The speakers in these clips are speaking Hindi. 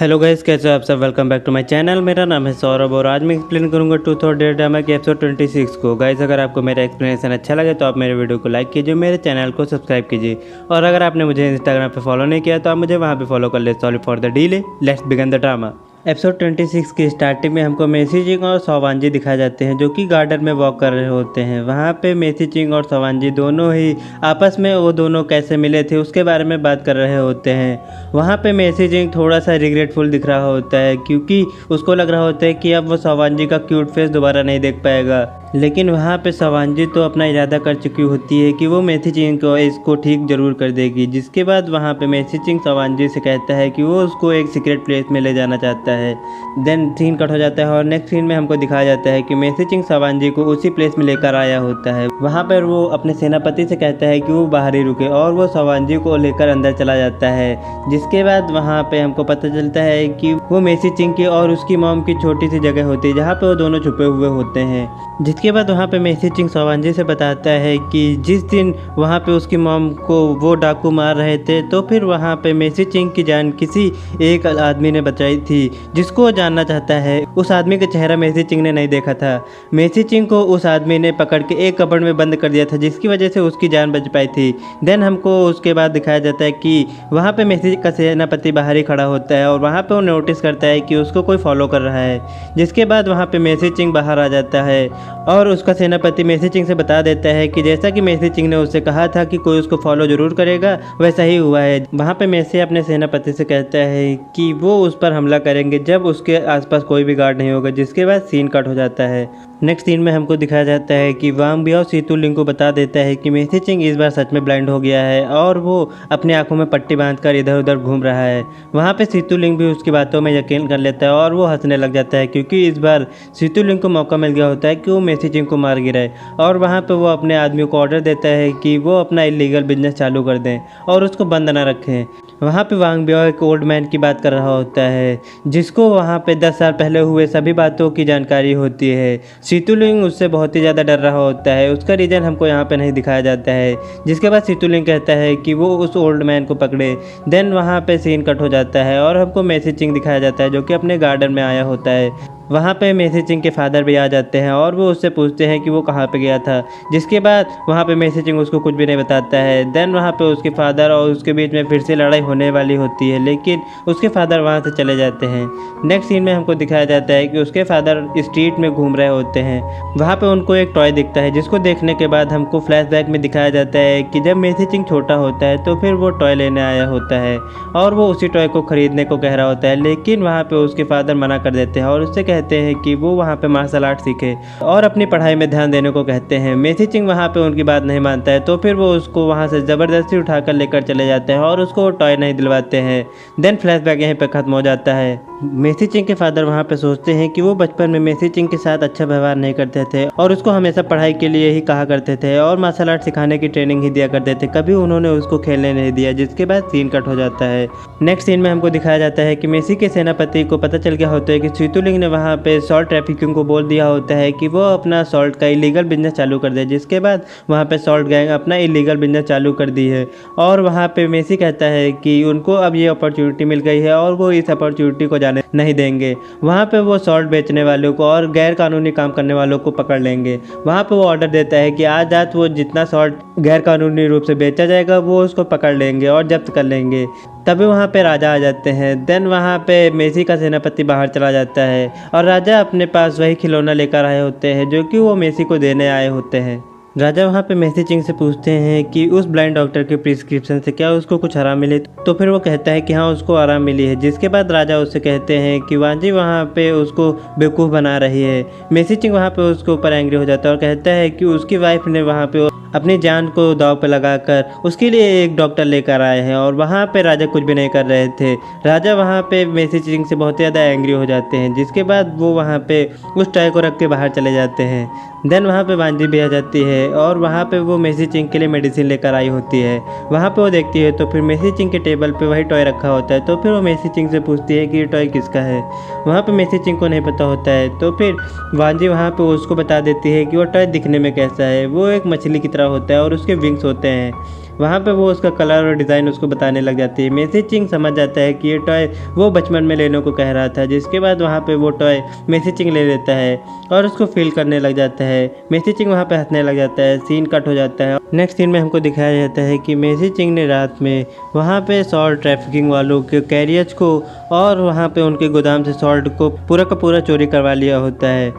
हेलो गाइस, कैसे हो आप सब। Welcome back to my channel. मेरा नाम है सौरभ और आज मैं एक्सप्लेन करूंगा ट्रूथ और डेयर ड्रामा के एपिसोड 26 को। गाइस, अगर आपको मेरा एक्सप्लेनेशन अच्छा लगे तो आप मेरे वीडियो को लाइक कीजिए, मेरे चैनल को सब्सक्राइब कीजिए और अगर आपने मुझे इंस्टाग्राम पे फॉलो नहीं किया तो आप मुझे वहाँ पे फॉलो कर ले। Sorry for the delay, let's begin the drama. Episode 26 की स्टार्टिंग में हमको मेसी चिंग और सोवांजी दिखाए जाते हैं जो कि गार्डन में वॉक कर रहे होते हैं। वहाँ पे मेसी चिंग और सोवांजी दोनों ही आपस में वो दोनों कैसे मिले थे उसके बारे में बात कर रहे होते हैं। वहाँ पे मेसी चिंग थोड़ा सा रिग्रेटफुल दिख रहा होता है क्योंकि उसको लग रहा होता है कि अब वो सोवांजी का क्यूट फेस दोबारा नहीं देख पाएगा। लेकिन वहाँ पे सोवांजी तो अपना इरादा कर चुकी होती है कि वो मेसी चिंग को इसको ठीक जरूर कर देगी। जिसके बाद वहाँ पे मेसी चिंग सोवांजी से कहता है कि वो उसको एक सीक्रेट प्लेस में ले जाना चाहता है। देन सीन कट हो जाता है और नेक्स्ट सीन में हमको दिखाया जाता है कि मेसी चिंग सोवांजी को उसी प्लेस में लेकर आया होता है। वहाँ पर वो अपने सेनापति से कहता है कि वो बाहर ही रुके और वो सोवांजी को लेकर अंदर चला जाता है। जिसके बाद वहाँ पे हमको पता चलता है कि वो मेसी चिंग की और उसकी मॉम की छोटी सी जगह होती है जहाँ पे वो दोनों छुपे हुए होते हैं। जिसके बाद वहाँ पे मेसी चिंग सोवांजी से बताता है कि जिस दिन वहाँ पे उसकी मॉम को वो डाकू मार रहे थे तो फिर वहाँ पे मेसी चिंग की जान किसी एक आदमी ने बचाई थी जिसको वो जानना चाहता है। उस आदमी का चेहरा मेसी चिंग ने नहीं देखा था। मेसी चिंग को उस आदमी ने पकड़ के एक कपड़ में बंद कर दिया था जिसकी वजह से उसकी जान बच पाई थी। देन हमको उसके बाद दिखाया जाता है कि वहाँ पे मेसी का सेनापति बाहर ही खड़ा होता है और वहाँ पे वो नोटिस करता है कि उसको कोई फॉलो कर रहा है। जिसके बाद वहाँ पे मेसी चिंग बाहर आ जाता है और उसका सेनापति मेसी चिंग से बता देता है कि जैसा कि मेसी चिंग ने उससे कहा था कि कोई उसको फॉलो जरूर करेगा वैसा ही हुआ है। वहाँ पे मेसी अपने सेनापति से कहता है कि वो उस पर हमला करेंगे जब उसके आसपास कोई भी गार्ड नहीं होगा। जिसके बाद सीन कट हो जाता है। नेक्स्ट सीन में हमको दिखाया जाता है कि वांग बियाओ सीतू लिंग को बता देता है कि मेसी चिंग इस बार सच में ब्लाइंड हो गया है और वो अपनी आंखों में पट्टी बांधकर इधर उधर घूम रहा है। वहाँ पे सीतू लिंग भी उसकी बातों में यकीन कर लेता है और वो हंसने लग जाता है क्योंकि इस बार सीतू लिंग को मौका मिल गया होता है कि वो मेसी चिंग को मार गिराए। और वहाँ पे वो अपने आदमियों को ऑर्डर देता है कि वो अपना इलीगल बिजनेस चालू कर दें और उसको बंद ना रखें। वहाँ पे वांग बियाओ एक ओल्ड मैन की बात कर रहा होता है जिसको वहाँ पे 10 साल पहले हुए सभी बातों की जानकारी होती है। सीतू लिंग उससे बहुत ही ज़्यादा डर रहा होता है। उसका रीज़न हमको यहाँ पे नहीं दिखाया जाता है। जिसके बाद सीतू लिंग कहता है कि वो उस ओल्ड मैन को पकड़े। देन वहाँ पे सीन कट हो जाता है और हमको मेसी चिंग दिखाया जाता है जो कि अपने गार्डन में आया होता है। वहाँ पे मेसी चिंग के फादर भी आ जाते हैं और वो उससे पूछते हैं कि वो कहाँ पे गया था। जिसके बाद वहाँ पे मेसी चिंग उसको कुछ भी नहीं बताता है। देन वहाँ पे उसके फादर और उसके बीच में फिर से लड़ाई होने वाली होती है लेकिन उसके फादर वहाँ से चले जाते हैं। नेक्स्ट सीन में हमको दिखाया जाता है कि उसके फादर स्ट्रीट में घूम रहे होते हैं। वहाँ पे उनको एक टॉय दिखता है जिसको देखने के बाद हमको फ्लैशबैक में दिखाया जाता है कि जब मेसी चिंग छोटा होता है तो फिर वो टॉय लेने आया होता है और वो उसी टॉय को खरीदने को कह रहा होता है। लेकिन वहाँ पे उसके फादर मना कर देते हैं और उससे कहते हैं कि वो वहाँ पे मार्शल आर्ट सीखे और अपनी पढ़ाई में ध्यान देने को कहते हैं। मेसी चिंग वहाँ पे उनकी बात नहीं मानता है तो फिर वो उसको वहाँ से ज़बरदस्ती उठाकर लेकर चले जाते हैं और उसको टॉय नहीं दिलवाते हैं। देन फ्लैशबैक यहीं पे ख़त्म हो जाता है। मेसी चिंग के फादर वहाँ पे सोचते हैं कि वो बचपन में मेसी चिंग के साथ अच्छा व्यवहार नहीं करते थे और उसको हमेशा पढ़ाई के लिए ही कहा करते थे और मार्शल आर्ट सिखाने की ट्रेनिंग ही दिया करते थे, कभी उन्होंने उसको खेलने नहीं दिया। जिसके बाद सीन कट हो जाता है। नेक्स्ट सीन में हमको दिखाया जाता है कि मेसी के सेनापति को पता चल गया होता है कि सीतू लिंग ने वहाँ पे सॉल्ट ट्रैफिकिंग को बोल दिया होता है कि वो अपना सॉल्ट का इलीगल बिजनेस चालू कर दे। जिसके बाद वहाँ पे सॉल्ट गैंग अपना इलीगल बिजनेस चालू कर दी है और वहाँ पे मेसी कहता है कि उनको अब ये अपॉर्चुनिटी मिल गई है और वो इस अपॉर्चुनिटी को जाने नहीं देंगे। वहाँ पे वो सॉल्ट बेचने वालों को और गैर कानूनी काम करने वालों को पकड़ लेंगे। वहाँ पे वो ऑर्डर देता है कि आज रात वो जितना सॉल्ट गैर कानूनी रूप से बेचा जाएगा वो उसको पकड़ लेंगे और जब्त कर लेंगे। तभी वहाँ पे राजा आ जाते हैं। देन वहाँ पे मेसी का सेनापति बाहर चला जाता है और राजा अपने पास वही खिलौना लेकर आए होते हैं जो कि वो मेसी को देने आए होते हैं। राजा वहाँ पे मेसी चिंग से पूछते हैं कि उस ब्लाइंड डॉक्टर के प्रिस्क्रिप्शन से क्या उसको कुछ आराम मिले तो फिर वो कहता है कि हाँ उसको आराम मिली है। जिसके बाद राजा उससे कहते हैं कि वांजी वहाँ पे उसको बेवकूफ़ बना रही है। मेसी चिंग वहाँ पे उसके ऊपर एंग्री हो जाता है और कहता है कि उसकी वाइफ ने वहाँ पे अपनी जान को दांव पे लगाकर उसके लिए एक डॉक्टर लेकर आए हैं और वहाँ पे राजा कुछ भी नहीं कर रहे थे। राजा वहाँ पे मेसी चिंग से बहुत ज़्यादा एंग्री हो जाते हैं। जिसके बाद वो वहाँ पे उस टॉय को रख के बाहर चले जाते हैं। देन वहाँ पे वांजी भी आ जाती है और वहाँ पे वो मेसी चिंग के लिए मेडिसिन लेकर आई होती है। वहाँ पे वो देखती है तो फिर मेसी चिंग के टेबल पे वही टॉय रखा होता है। तो फिर वो मेसी चिंग से पूछती है कि ये टॉय किसका है। वहाँ पे मेसी चिंग को नहीं पता होता है तो फिर वांजी वहाँ पे उसको बता देती है कि वो टॉय दिखने में कैसा है। वो एक मछली की तरह होता है और उसके विंग्स होते हैं। वहाँ पे वो उसका कलर और डिज़ाइन उसको बताने लग जाती है। मेसी चिंग समझ जाता है कि ये टॉय वो बचपन में लेने को कह रहा था, जिसके बाद वहाँ पे वो टॉय मेसी चिंग ले लेता है और उसको फील करने लग जाता है। मेसी चिंग वहाँ पे हंसने लग जाता है। सीन कट हो जाता है। नेक्स्ट सीन में हमको दिखाया जाता है कि मेसी चिंग ने रात में वहाँ पे सॉल्ट ट्रैफिकिंग वालों के कैरियर्स को और वहाँ पे उनके गोदाम से सॉल्ट को पूरा का पूरा चोरी करवा लिया होता है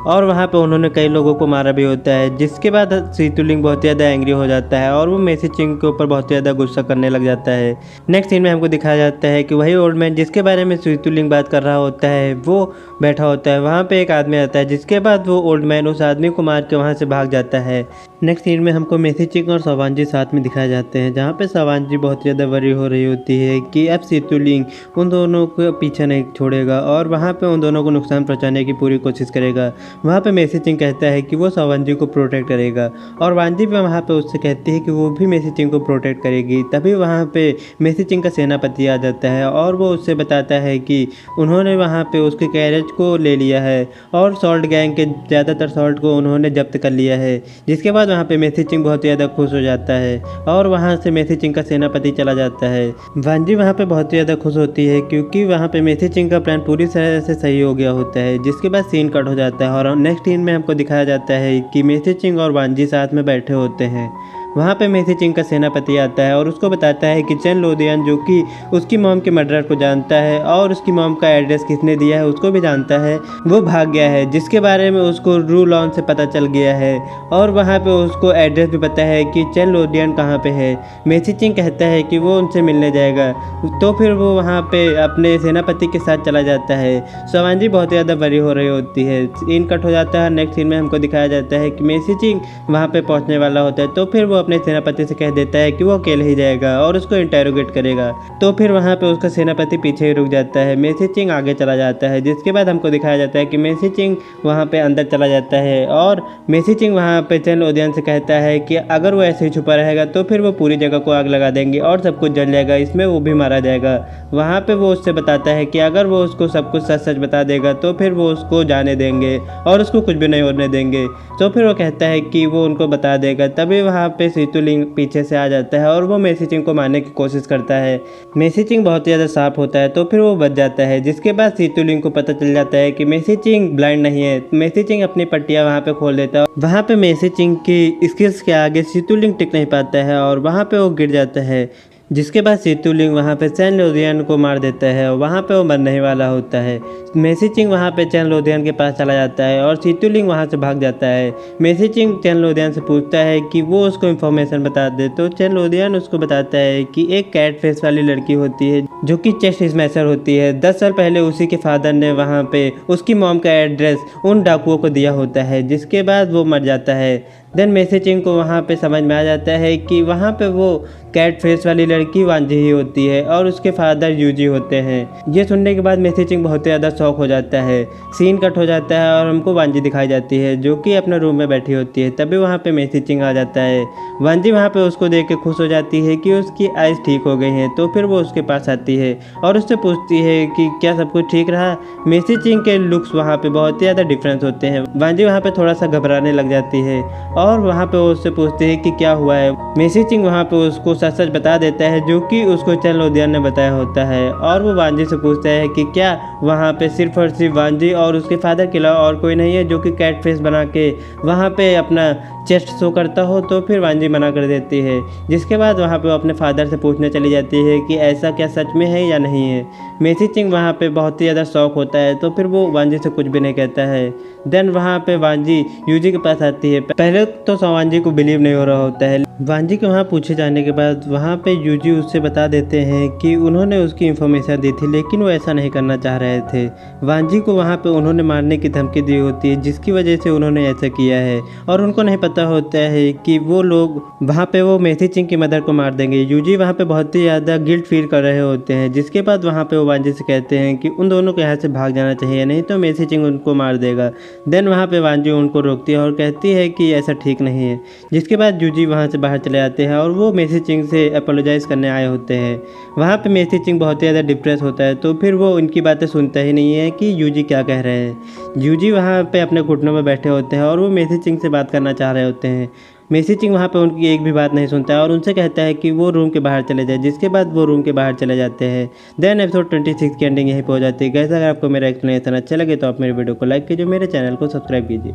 और वहाँ पे उन्होंने कई लोगों को मारा भी होता है, जिसके बाद सीतुलिंग बहुत ज़्यादा एंग्री हो जाता है और वो मेसी चिंग के ऊपर बहुत ज़्यादा गुस्सा करने लग जाता है। नेक्स्ट सीन में हमको दिखाया जाता है कि वही ओल्ड मैन जिसके बारे में सीतुलिंग बात कर रहा होता है वो बैठा होता है। वहाँ पे एक आदमी आता है, जिसके बाद वो ओल्ड मैन उस आदमी को मार के वहाँ से भाग जाता है। नेक्स्ट सीन में हमको मेसी चिंग और सवांजी साथ में दिखाए जाते हैं, जहाँ पे सवांजी बहुत ज़्यादा वरी हो रही होती है कि अब सीतुलिंग उन दोनों को पीछे नहीं छोड़ेगा और वहाँ पे उन दोनों को नुकसान पहुँचाने की पूरी कोशिश करेगा। वहाँ पे मेसी चिंग कहता है कि वो सवांजी को प्रोटेक्ट करेगा और वांजी भी वहाँ पे उससे कहती है कि वो भी मेसी चिंग को प्रोटेक्ट करेगी। तभी वहाँ पे मेसी चिंग का सेनापति आ जाता है और वो उससे बताता है कि उन्होंने वहाँ पे उसके कैरेज को ले लिया है और सॉल्ट गैंग के ज़्यादातर सॉल्ट को उन्होंने जब्त कर लिया है। जिसके बाद वहाँ पे मेसी चिंग बहुत ज़्यादा खुश हो जाता है और वहाँ से मेसी चिंग का सेनापति चला जाता है। वांजी वहाँ पे बहुत ज़्यादा खुश होती है क्योंकि वहाँ पे मेसी चिंग का प्लान पूरी तरह से सही हो गया होता है। जिसके बाद सीन कट हो जाता है और नेक्स्ट सीन में हमको दिखाया जाता है कि मेसी चिंग और वांजी साथ में बैठे होते हैं। वहाँ पे मेसी चिंग का सेनापति आता है और उसको बताता है कि चेन लोदियन जो कि उसकी मॉम के मर्डर को जानता है और उसकी मॉम का एड्रेस किसने दिया है उसको भी जानता है, वो भाग गया है, जिसके बारे में उसको रूलॉन से पता चल गया है और वहाँ पे उसको एड्रेस भी पता है कि चेन लोदियन कहाँ पे है। मेसी चिंग कहता है कि वो उनसे मिलने जाएगा, तो फिर वो वहाँ पे अपने सेनापति के साथ चला जाता है। सवांजी बहुत ज़्यादा बड़ी हो रही होती है। सीन कट हो जाता है। नेक्स्ट सीन में हमको दिखाया जाता है कि मेसी चिंग वहाँ पे पहुँचने वाला होता है, तो फिर वो अपने सेनापति से कह देता है कि वो अकेले ही जाएगा और उसको इंटेरोगेट करेगा। तो फिर वहाँ पे उसका सेनापति पीछे ही रुक जाता है। मेसी चिंग आगे चला जाता है, जिसके बाद हमको दिखाया जाता है कि मेसी चिंग वहाँ पे अंदर चला जाता है और मेसी चिंग वहाँ पे चेन लोदियन से कहता है कि अगर वो ऐसे ही छुपा रहेगा तो फिर वो पूरी जगह को आग लगा देंगे और सब कुछ जल जाएगा, इसमें वो भी मारा जाएगा। वहाँ पे वो उससे बताता है कि अगर वो उसको सब कुछ सच सच बता देगा तो फिर वो उसको जाने देंगे और उसको कुछ भी नहीं होने देंगे। तो फिर वो कहता है कि वो उनको बता देगा। तभी वहाँ पे सीतुलिंग पीछे से आ जाता है और वो मेसी चिंग को मारने की कोशिश करता है। मेसी चिंग बहुत ज़्यादा शार्प होता है, तो फिर वो बच जाता है। जिसके बाद सीतुलिंग को पता चल जाता है कि मेसी चिंग ब्लाइंड नहीं है। मेसी चिंग अपनी पट्टियाँ वहाँ पे खोल देता है। वहाँ पे मेसी चिंग की स्किल्स के आगे सीतुलिंग टिक नहीं पाता है और वहाँ पे वो गिर जाता है। जिसके बाद सीतुलिंग वहाँ पे चेन लोदियन को मार देता है और वहाँ पे वो मरने ही वाला होता है। मेसी चिंग वहाँ पे चेन लोदियन के पास चला जाता है और सीतुलिंग वहाँ से भाग जाता है। मेसी चिंग चेन लोदियन से पूछता है कि वो उसको इन्फॉर्मेशन बता दे, तो चेन लोदियन उसको बताता है कि एक कैट फेस वाली लड़की होती है जो कि चेस्ट स्मैशर होती है। 10 साल पहले उसी के फादर ने वहाँ पे उसकी मॉम का एड्रेस उन डाकुओं को दिया होता है, जिसके बाद वो मर जाता है। देन मेसी चिंग को वहाँ पे समझ में आ जाता है कि वहाँ पे वो कैट फेस वाली लड़की वांजी ही होती है और उसके फादर यूजी होते हैं। ये सुनने के बाद मेसी चिंग बहुत ज़्यादा शॉक हो जाता है। सीन कट हो जाता है और हमको वांजी दिखाई जाती है जो कि अपने रूम में बैठी होती है। तभी वहाँ पे मेसी चिंग आ जाता है। वांजी वहाँ पे उसको देख के खुश हो जाती है कि उसकी आइज़ ठीक हो गई हैं। तो फिर वो उसके पास आती है और उससे पूछती है कि क्या सब कुछ ठीक रहा। मेसी चिंग के लुक्स वहाँ पे बहुत ज़्यादा डिफरेंस होते हैं। वांजी वहाँ पे थोड़ा सा घबराने लग जाती है और वहाँ पे वो उससे पूछती है कि क्या हुआ है। मेसी चिंग वहाँ पे उसको सच सच बता देता है जो कि उसको चेन लोदियन ने बताया होता है और वो वांजी से पूछता है कि क्या वहाँ पे सिर्फ और सिर्फ वांजी और उसके फादर के अलावा और कोई नहीं है जो कि कैट फेस बना के वहाँ पे अपना चेस्ट शो करता हो। तो फिर वांजी मना कर देती है। जिसके बाद वहाँ पे वो अपने फादर से पूछने चली जाती है कि ऐसा क्या सच में है या नहीं है। मेसी चिंग वहाँ पे बहुत ही ज़्यादा शौक होता है, तो फिर वो वांजी से कुछ भी नहीं कहता है। देन वहाँ पे वांजी यूजी के पास आती है। पहले तो वांजी को बिलीव नहीं हो रहा होता है। वांजी के वहाँ पूछे जाने के बाद वहाँ पे यूजी उससे बता देते हैं कि उन्होंने उसकी इन्फॉर्मेशन दी थी, लेकिन वो ऐसा नहीं करना चाह रहे थे। वांजी को वहाँ पे उन्होंने मारने की धमकी दी होती है, जिसकी वजह से उन्होंने ऐसा किया है और उनको नहीं पता होता है कि वो लोग वहाँ पे वो मेसी चिंग की मदर को मार देंगे। यूजी वहाँ पे बहुत ही ज़्यादा गिल्ट फील कर रहे होते हैं। जिसके बाद वहाँ पे वो वांजी से कहते हैं कि उन दोनों को यहाँ से भाग जाना चाहिए, नहीं तो मेसी चिंग उनको मार देगा। देन वहाँ पे वांजी उनको रोकती है और कहती है कि ऐसा ठीक नहीं है। जिसके बाद यूजी वहाँ से बाहर चले जाते हैं और वो मेसी चिंग से अपोलोजाइज़ करने आए होते हैं। वहाँ पे मेसी चिंग बहुत ज़्यादा डिप्रेस होता है, तो फिर वो उनकी बातें सुनता ही नहीं है कि यूजी क्या कह रहे हैं। यूजी वहाँ पे अपने घुटनों में बैठे होते हैं और वो मेसी चिंग से बात करना चाह रहे होते हैं। मेसी चिंग वहाँ पे उनकी एक भी बात नहीं सुनता है और उनसे कहता है कि वो रूम के बाहर चले जाए, जिसके बाद वो रूम के बाहर चले जाते हैं। देन एपिसोड 26 की एंडिंग यहीं पे हो जाती है। गाइस अगर आपको मेरा एक्सप्लेनेशन अच्छा लगे तो आप मेरे वीडियो को लाइक कीजिए, मेरे चैनल को सब्सक्राइब कीजिए।